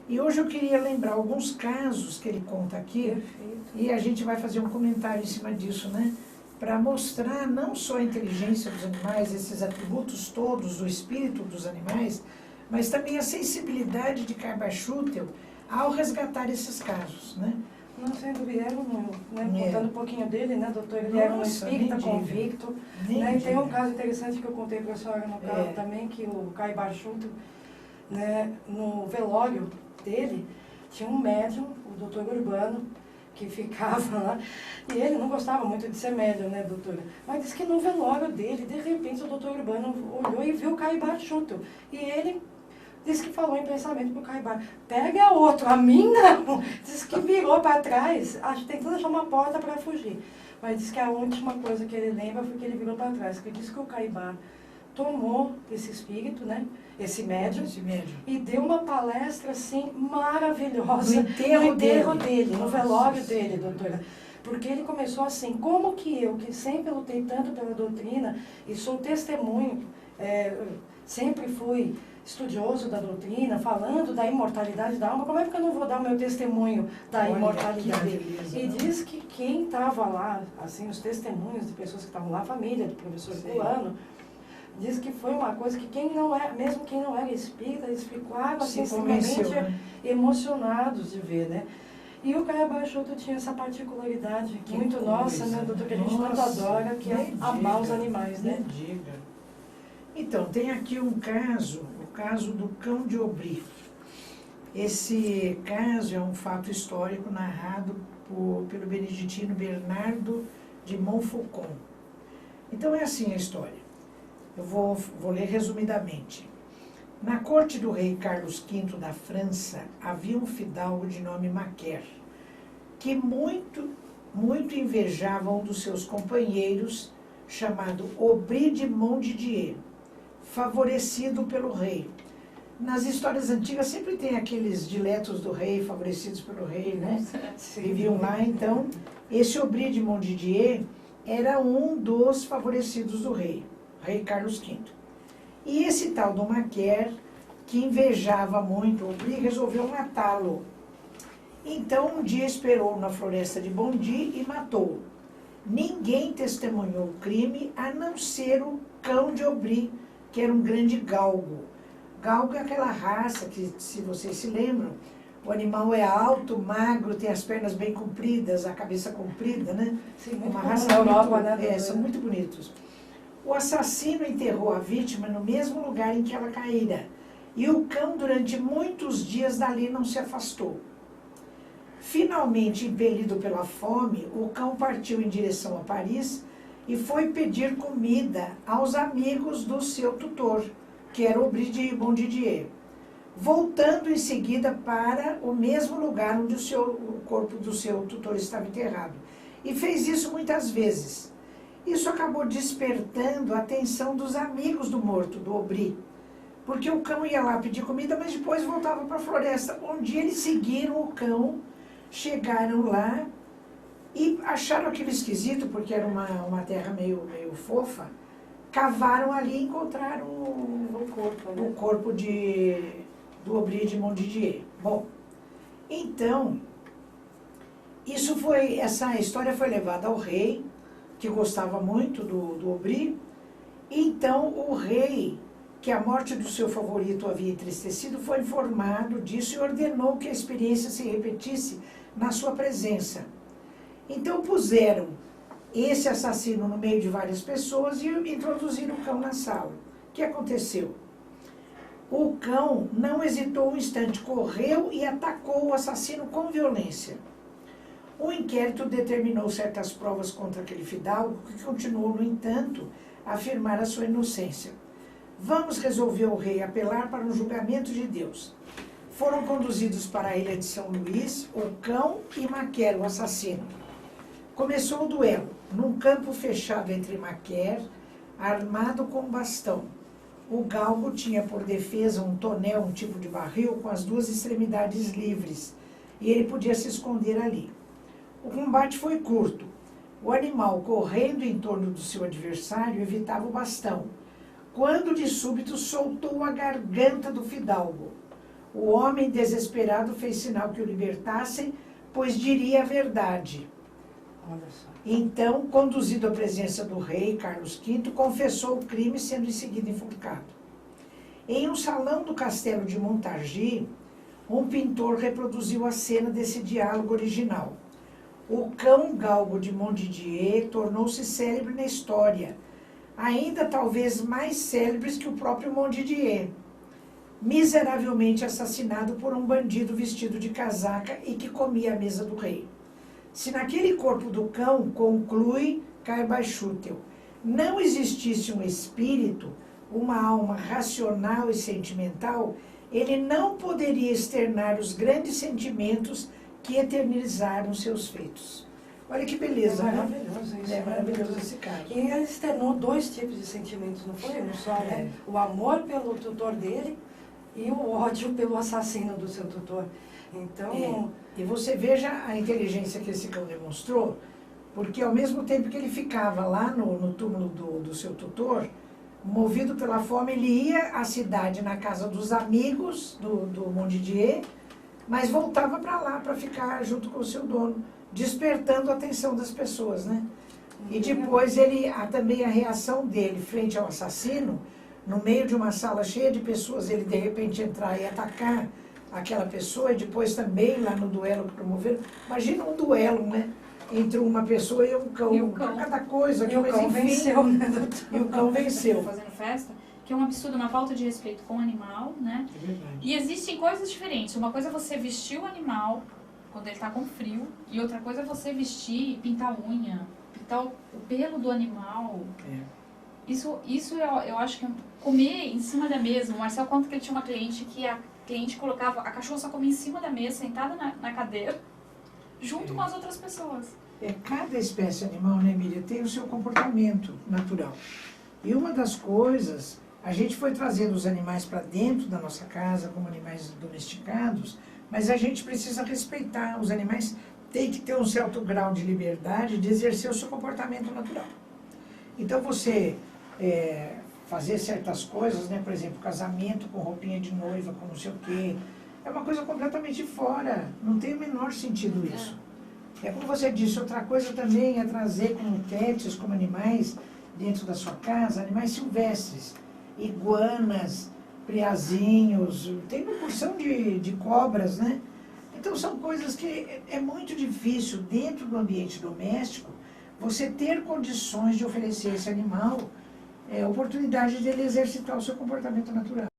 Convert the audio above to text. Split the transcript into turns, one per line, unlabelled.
E hoje eu queria lembrar alguns casos que ele conta aqui.
Perfeito.
E a gente vai fazer um comentário em cima disso, né? Para mostrar não só a inteligência dos animais, esses atributos todos do espírito dos animais, mas também a sensibilidade de Carbachútel ao resgatar esses casos, né?
Não, sem dúvida, né,
É.
contando um pouquinho dele, né, doutor? Ele era um
Nossa,
espírita
nem diga.
convicto.
Nem
Né, e tem um
diga.
caso interessante que eu contei para a senhora no carro
É.
também, que o Caio Barchuto, né, no velório dele, tinha um médium, o doutor Urbano, que ficava lá, e ele não gostava muito de ser médium, né, doutora? Mas disse que no velório dele, de repente, o doutor Urbano olhou e viu o Caio Barchuto. E ele disse que falou em pensamento pro Caio Barchuto, pega outro, a mim não. Disse que virou para trás, acho que tentando achar uma porta para fugir. Mas disse que a última coisa que ele lembra foi que ele virou para trás, que disse que o Caibá tomou esse espírito, né, esse médium, e deu uma palestra, assim, maravilhosa
No enterro
dele, no velório
Nossa
dele,
Senhora.
doutora. Porque ele começou assim, como que eu, que sempre lutei tanto pela doutrina, e sou testemunho, sempre fui estudioso da doutrina, falando da imortalidade da alma, como é que eu não vou dar o meu testemunho da
Olha,
imortalidade?
que beleza,
E
não?
diz que quem estava lá, assim, os testemunhos de pessoas que estavam lá, a família do professor
Sim.
Fulano, diz que foi uma coisa que quem não é, mesmo quem não era espírita, eles ficavam assim,
Se convenceu,
extremamente
né?
emocionados de ver, né? E o Caio Barchuto tinha essa particularidade
Que
muito
coisa,
nossa, né, doutor, que a gente tanto
nossa,
adora, que é
nem
amar os
diga,
animais, né?
nem diga. Então, tem aqui um caso, o caso do cão de Aubry. Esse caso é um fato histórico narrado pelo beneditino Bernardo de Montfaucon. Então é assim a história. Eu vou ler resumidamente. Na corte do rei Carlos V da França, havia um fidalgo de nome Macaire, que muito invejava um dos seus companheiros, chamado Aubry de Montdidier, favorecido pelo rei. Nas histórias antigas sempre tem aqueles diletos do rei, favorecidos pelo rei, né? Viviam lá, então. Esse Aubry de Montdidier era um dos favorecidos do rei Carlos V. E esse tal do Macaire, que invejava muito o Aubry, resolveu matá-lo. Então, um dia esperou na floresta de Bondy e matou-o. Ninguém testemunhou o crime, a não ser o cão de Aubry, que era um grande galgo. Galgo é aquela raça que, se vocês se lembram, o animal é alto, magro, tem as pernas bem compridas, a cabeça comprida, né?
Sim, muito
Uma
comum
raça
na Europa,
muito,
né, doutora?
são muito bonitos. O assassino enterrou a vítima no mesmo lugar em que ela caíra. E o cão, durante muitos dias dali, não se afastou. Finalmente, impelido pela fome, o cão partiu em direção a Paris e foi pedir comida aos amigos do seu tutor, que era Aubry de Montdidier, voltando em seguida para o mesmo lugar onde o corpo do seu tutor estava enterrado. E fez isso muitas vezes. Isso acabou despertando a atenção dos amigos do morto, do Aubry, porque o cão ia lá pedir comida, mas depois voltava para a floresta. Um dia eles seguiram o cão, chegaram lá e acharam aquilo esquisito, porque era uma terra meio fofa. Cavaram ali e encontraram o corpo do Aubry de Montdidier. Bom, então, essa história foi levada ao rei, que gostava muito do Aubry. Então, o rei, que a morte do seu favorito havia entristecido, foi informado disso e ordenou que a experiência se repetisse na sua presença. Então, puseram esse assassino no meio de várias pessoas e introduziram o cão na sala. O que aconteceu? O cão não hesitou um instante, correu e atacou o assassino com violência. O inquérito determinou certas provas contra aquele fidalgo, que continuou, no entanto, a afirmar a sua inocência. Vamos, resolveu o rei, apelar para um julgamento de Deus. Foram conduzidos para a ilha de São Luís o cão e Macaire, o assassino. Começou o duelo, num campo fechado entre Macaire, armado com bastão. O galgo tinha por defesa um tonel, um tipo de barril, com as duas extremidades livres, e ele podia se esconder ali. O combate foi curto. O animal, correndo em torno do seu adversário, evitava o bastão, quando de súbito soltou a garganta do fidalgo. O homem desesperado fez sinal que o libertassem, pois diria a verdade.
Olha só.
Então, conduzido à presença do rei Carlos V, confessou o crime, sendo em seguida enforcado. Em um salão do castelo de Montargis, um pintor reproduziu a cena desse diálogo original. O cão galgo de Montdidier tornou-se célebre na história, ainda talvez mais célebre que o próprio Montdidier, miseravelmente assassinado por um bandido vestido de casaca e que comia à mesa do rei. Se naquele corpo do cão, conclui Caille-Bachutel, não existisse um espírito, uma alma racional e sentimental, ele não poderia externar os grandes sentimentos que eternizaram seus feitos. Olha que beleza,
É
né?
maravilhoso isso.
É maravilhoso esse caso.
E ele externou 2 tipos de sentimentos, não foi? Não só, né? O amor pelo tutor dele e o ódio pelo assassino do seu tutor. Então...
E você veja a inteligência que esse cão demonstrou, porque ao mesmo tempo que ele ficava lá no túmulo do seu tutor, movido pela fome, ele ia à cidade, na casa dos amigos do Montdidier, mas voltava para lá para ficar junto com o seu dono, despertando a atenção das pessoas, né? E depois também a reação dele frente ao assassino, no meio de uma sala cheia de pessoas, ele de repente entrar e atacar aquela pessoa, e depois também lá no duelo que promoveram. Imagina um duelo, né? Entre uma pessoa e um cão.
E o cão.
Cada coisa.
E o cão venceu, né, doutor?
E o cão venceu.
Fazendo festa, que é um absurdo, uma falta de respeito com o animal, né?
É verdade.
E existem coisas diferentes. Uma coisa é você vestir o animal quando ele tá com frio, e outra coisa é você vestir e pintar a unha, pintar o pelo do animal. Isso eu acho que é comer em cima da mesa. O Marcel conta que ele tinha uma cliente que a cliente colocava, a cachorra só comia em cima da mesa, sentada na cadeira, junto com as outras pessoas.
Cada espécie animal, né, Miriam, tem o seu comportamento natural. E uma das coisas, a gente foi trazendo os animais para dentro da nossa casa, como animais domesticados, mas a gente precisa respeitar. Os animais têm que ter um certo grau de liberdade de exercer o seu comportamento natural. Então você fazer certas coisas, né, por exemplo, casamento com roupinha de noiva, com não sei o quê, é uma coisa completamente fora, não tem o menor sentido isso. É como você disse, outra coisa também é trazer como pets, como animais, dentro da sua casa, animais silvestres, iguanas, priazinhos, tem uma porção de cobras, né? Então são coisas que é muito difícil, dentro do ambiente doméstico, você ter condições de oferecer a esse animal oportunidade de ele exercitar o seu comportamento natural.